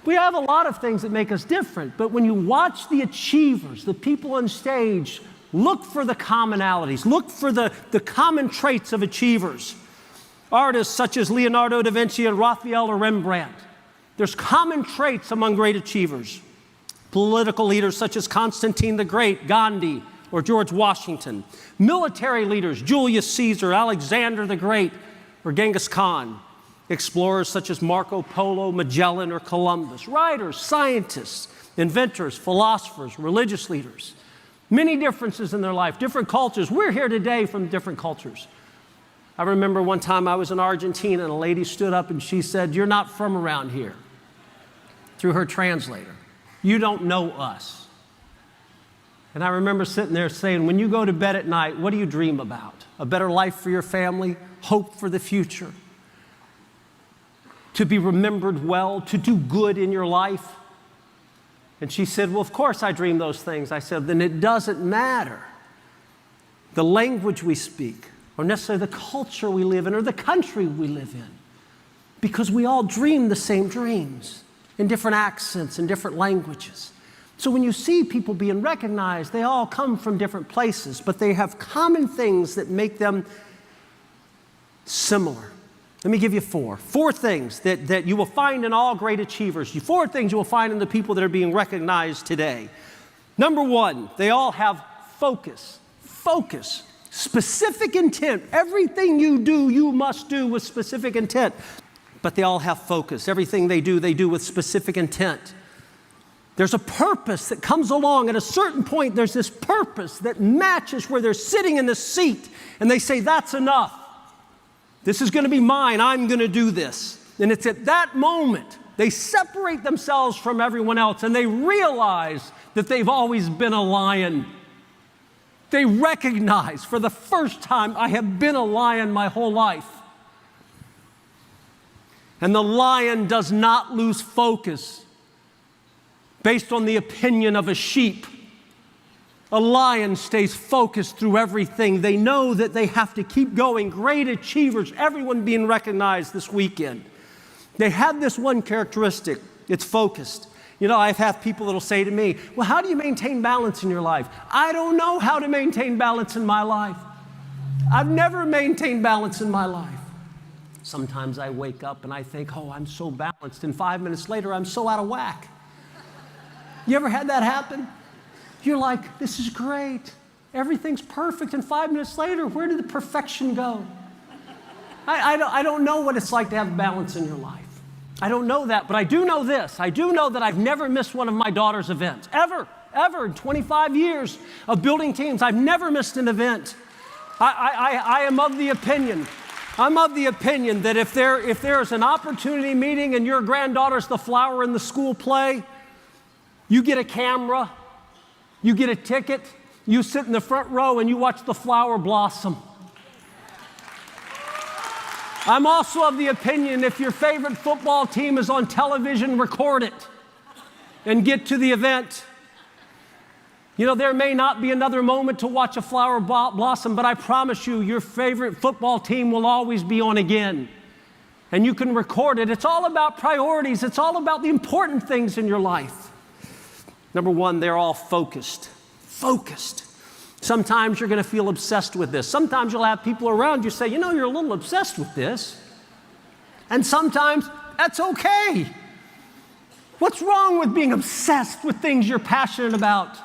We have a lot of things that make us different, but when you watch the achievers, the people on stage, look for the commonalities, look for the common traits of achievers. Artists such as Leonardo da Vinci and Raphael or Rembrandt. There's common traits among great achievers. Political leaders such as Constantine the Great, Gandhi, or George Washington. Military leaders, Julius Caesar, Alexander the Great, or Genghis Khan. Explorers such as Marco Polo, Magellan, or Columbus. Writers, scientists, inventors, philosophers, religious leaders. Many differences in their life, different cultures. We're here today from different cultures. I remember one time I was in Argentina and a lady stood up and she said, "You're not from around here," through her translator. "You don't know us." And I remember sitting there saying, when you go to bed at night, what do you dream about? A better life for your family, hope for the future, to be remembered well, to do good in your life? And she said, "Well, of course I dream those things." I said, "Then it doesn't matter the language we speak, or necessarily the culture we live in, or the country we live in, because we all dream the same dreams in different accents and different languages." So when you see people being recognized, they all come from different places, but they have common things that make them similar. Let me give you four. Four things that you will find in all great achievers. Four things you will find in the people that are being recognized today. Number one, they all have focus. Focus. Specific intent. Everything you do, you must do with specific intent. But they all have focus. Everything they do with specific intent. There's a purpose that comes along. At a certain point, there's this purpose that matches where they're sitting in the seat, and they say, "That's enough. This is going to be mine. I'm going to do this." And it's at that moment they separate themselves from everyone else, and they realize that they've always been a lion. They recognize for the first time, I have been a lion my whole life. And the lion does not lose focus based on the opinion of a sheep. A lion stays focused through everything. They know that they have to keep going. Great achievers, everyone being recognized this weekend. They have this one characteristic. It's focused. You know, I've had people that'll say to me, "Well, how do you maintain balance in your life?" I don't know how to maintain balance in my life. I've never maintained balance in my life. Sometimes I wake up and I think, "Oh, I'm so balanced," and 5 minutes later, I'm so out of whack. You ever had that happen? You're like, "This is great. Everything's perfect." And 5 minutes later, where did the perfection go? I don't know what it's like to have balance in your life. I don't know that, but I do know this. I do know that I've never missed one of my daughter's events. Ever. In 25 years of building teams, I've never missed an event. I am of the opinion. I'm of the opinion that if there is an opportunity meeting and your granddaughter's the flower in the school play, you get a camera, you get a ticket, you sit in the front row and you watch the flower blossom. I'm also of the opinion if your favorite football team is on television, record it and get to the event. You know, there may not be another moment to watch a flower blossom, but I promise you, your favorite football team will always be on again. And you can record it. It's all about priorities. It's all about the important things in your life. Number one, they're all focused. Focused. Sometimes you're going to feel obsessed with this. Sometimes you'll have people around you say, "You know, you're a little obsessed with this." And sometimes that's okay. What's wrong with being obsessed with things you're passionate about?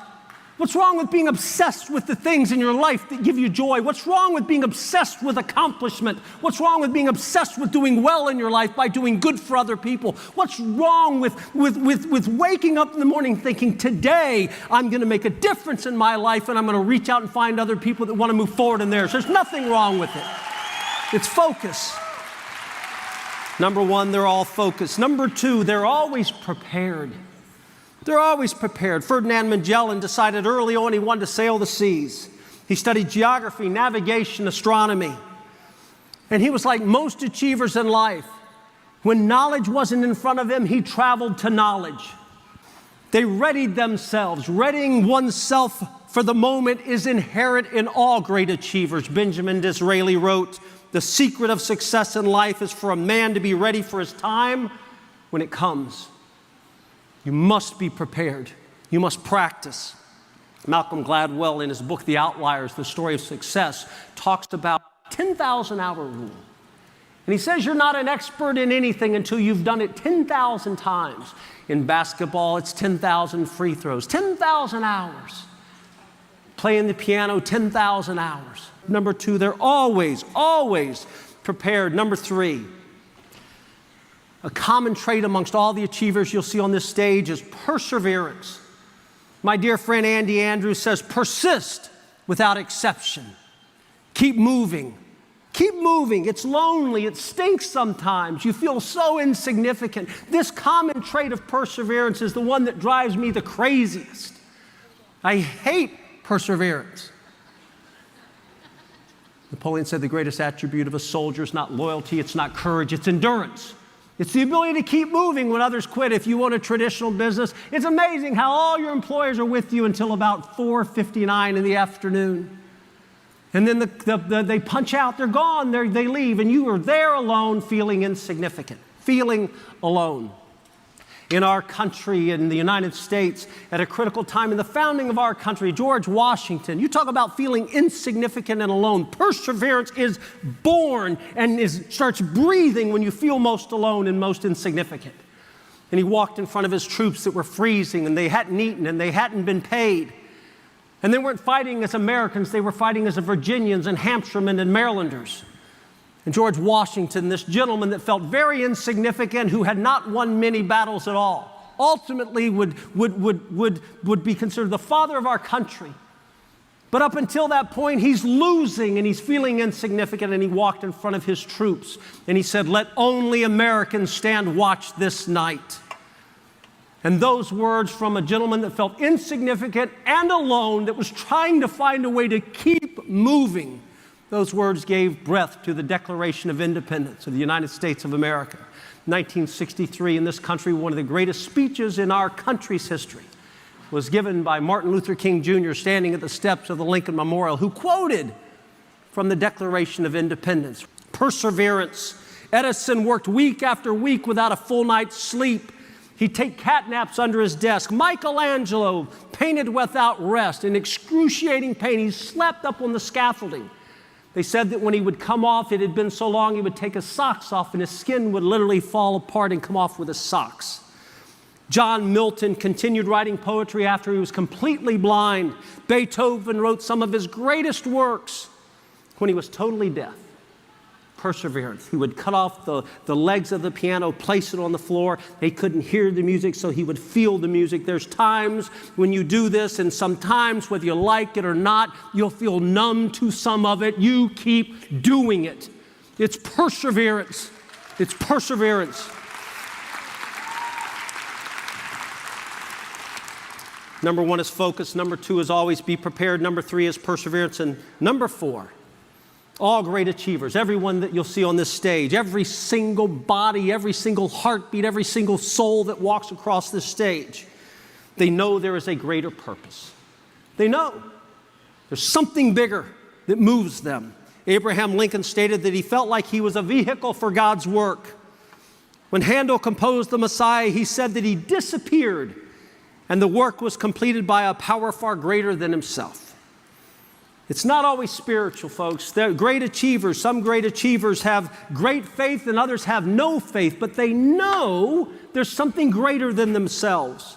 What's wrong with being obsessed with the things in your life that give you joy? What's wrong with being obsessed with accomplishment? What's wrong with being obsessed with doing well in your life by doing good for other people? What's wrong with waking up in the morning thinking, "Today I'm going to make a difference in my life and I'm going to reach out and find other people that want to move forward in theirs"? There's nothing wrong with it. It's focus. Number one, they're all focused. Number two, they're always prepared. They're always prepared. Ferdinand Magellan decided early on he wanted to sail the seas. He studied geography, navigation, astronomy. And he was like most achievers in life. When knowledge wasn't in front of him, he traveled to knowledge. They readied themselves. Readying oneself for the moment is inherent in all great achievers. Benjamin Disraeli wrote, "The secret of success in life is for a man to be ready for his time when it comes." You must be prepared. You must practice. Malcolm Gladwell, in his book, The Outliers, The Story of Success, talks about 10,000-hour rule. And he says you're not an expert in anything until you've done it 10,000 times. In basketball, it's 10,000 free throws, 10,000 hours. Playing the piano, 10,000 hours. Number 2, they're always prepared. Number 3, a common trait amongst all the achievers you'll see on this stage is perseverance. My dear friend Andy Andrews says, persist without exception. Keep moving. Keep moving. It's lonely. It stinks sometimes. You feel so insignificant. This common trait of perseverance is the one that drives me the craziest. I hate perseverance. Napoleon said the greatest attribute of a soldier is not loyalty, it's not courage, it's endurance. It's the ability to keep moving when others quit. If you own a traditional business, it's amazing how all your employees are with you until about 4:59 in the afternoon. And then they punch out, they're gone, they leave, and you are there alone feeling insignificant, feeling alone. In our country, in the United States, at a critical time in the founding of our country, George Washington, you talk about feeling insignificant and alone. Perseverance is born and starts breathing when you feel most alone and most insignificant. And he walked in front of his troops that were freezing, and they hadn't eaten, and they hadn't been paid. And they weren't fighting as Americans, they were fighting as Virginians and Hampshiremen and Marylanders. And George Washington, this gentleman that felt very insignificant, who had not won many battles at all, ultimately would be considered the father of our country. But up until that point, he's losing and he's feeling insignificant, and he walked in front of his troops and he said, "Let only Americans stand watch this night." And those words from a gentleman that felt insignificant and alone, that was trying to find a way to keep moving, those words gave breath to the Declaration of Independence of the United States of America. 1963, in this country, one of the greatest speeches in our country's history was given by Martin Luther King Jr. standing at the steps of the Lincoln Memorial, who quoted from the Declaration of Independence. Perseverance. Edison worked week after week without a full night's sleep. He'd take cat naps under his desk. Michelangelo painted without rest. In excruciating pain, he slept up on the scaffolding. They said that when he would come off, it had been so long, he would take his socks off and his skin would literally fall apart and come off with his socks. John Milton continued writing poetry after he was completely blind. Beethoven wrote some of his greatest works when he was totally deaf. Perseverance. He would cut off the legs of the piano, place it on the floor. They couldn't hear the music, so he would feel the music. There's times when you do this, and sometimes, whether you like it or not, you'll feel numb to some of it. You keep doing it. It's perseverance. It's perseverance. Number 1 is focus. Number 2 is always be prepared. Number 3 is perseverance. And number 4, all great achievers, everyone that you'll see on this stage, every single body, every single heartbeat, every single soul that walks across this stage, they know there is a greater purpose. They know there's something bigger that moves them. Abraham Lincoln stated that he felt like he was a vehicle for God's work. When Handel composed the Messiah, he said that he disappeared and the work was completed by a power far greater than himself. It's not always spiritual, folks. They're great achievers. Some great achievers have great faith and others have no faith, but they know there's something greater than themselves.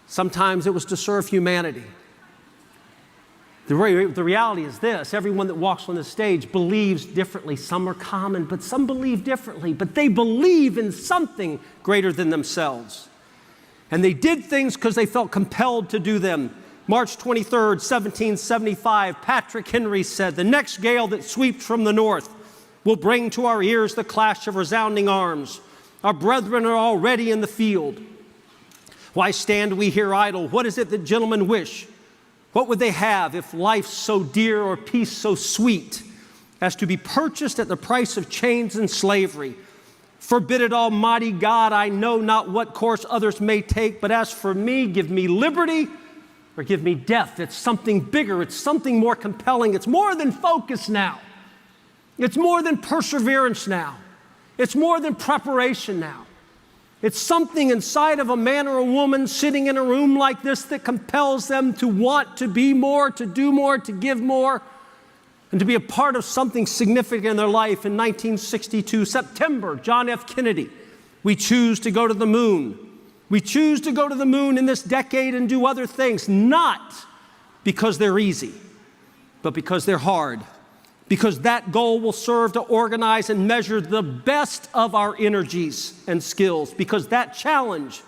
Sometimes it was to serve humanity. The reality is this: everyone that walks on the stage believes differently. Some are common, but some believe differently. But they believe in something greater than themselves. And they did things because they felt compelled to do them. March 23rd, 1775, Patrick Henry said, "The next gale that sweeps from the north will bring to our ears the clash of resounding arms. Our brethren are already in the field. Why stand we here idle? What is it that gentlemen wish? What would they have if life so dear or peace so sweet as to be purchased at the price of chains and slavery? Forbid it, Almighty God, I know not what course others may take, but as for me, give me liberty or give me death." It's something bigger. It's something more compelling. It's more than focus now. It's more than perseverance now. It's more than preparation now. It's something inside of a man or a woman sitting in a room like this that compels them to want to be more, to do more, to give more, and to be a part of something significant in their life. In 1962, September, John F. Kennedy, we choose to go to the moon. We choose to go to the moon in this decade and do other things, not because they're easy, but because they're hard. Because that goal will serve to organize and measure the best of our energies and skills. Because that challenge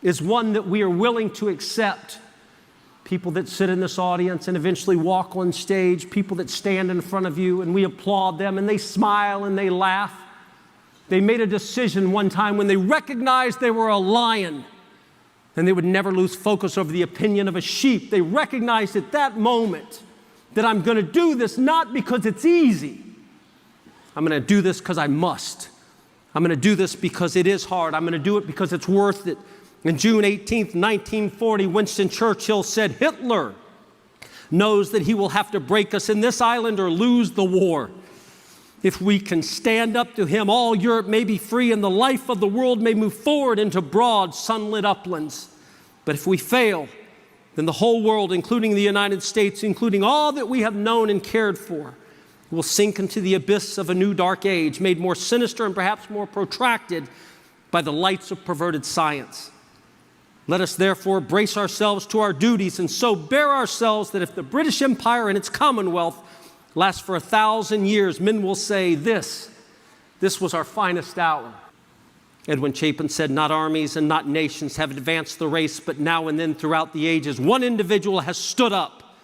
is one that we are willing to accept. People that sit in this audience and eventually walk on stage, people that stand in front of you and we applaud them and they smile and they laugh. They made a decision one time when they recognized they were a lion and they would never lose focus over the opinion of a sheep. They recognized at that moment that I'm going to do this not because it's easy. I'm going to do this because I must. I'm going to do this because it is hard. I'm going to do it because it's worth it. On June 18th, 1940, Winston Churchill said, "Hitler knows that he will have to break us in this island or lose the war. If we can stand up to him, all Europe may be free and the life of the world may move forward into broad, sunlit uplands. But if we fail, then the whole world, including the United States, including all that we have known and cared for, will sink into the abyss of a new dark age, made more sinister and perhaps more protracted by the lights of perverted science. Let us therefore brace ourselves to our duties and so bear ourselves that if the British Empire and its Commonwealth lasts for 1,000 years, men will say, this was our finest hour." Edwin Chapin said, "Not armies and not nations have advanced the race, but now and then throughout the ages, one individual has stood up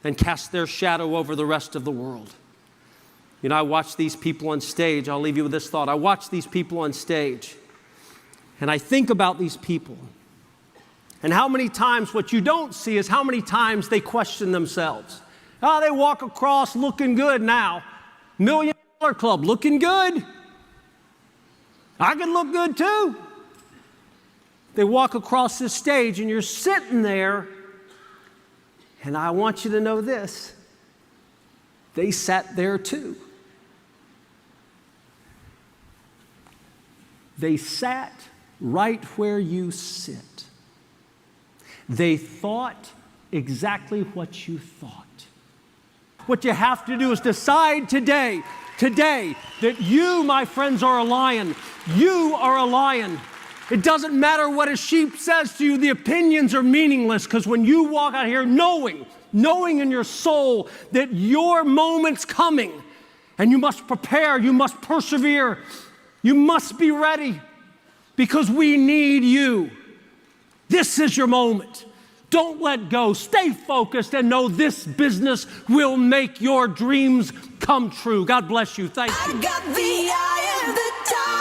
and cast their shadow over the rest of the world." You know, I watch these people on stage. I'll leave you with this thought. I watch these people on stage, and I think about these people, and how many times what you don't see is how many times they question themselves. Oh, they walk across looking good now. $1 Million Club, looking good. I can look good too. They walk across this stage and you're sitting there, and I want you to know this, they sat there too. They sat right where you sit. They thought exactly what you thought. What you have to do is decide today, that you, my friends, are a lion. You are a lion. It doesn't matter what a sheep says to you. The opinions are meaningless, because when you walk out here knowing in your soul that your moment's coming, and you must prepare, you must persevere, you must be ready, because we need you. This is your moment. Don't let go. Stay focused and know this business will make your dreams come true. God bless you. Thank you. I got the eye of the tiger.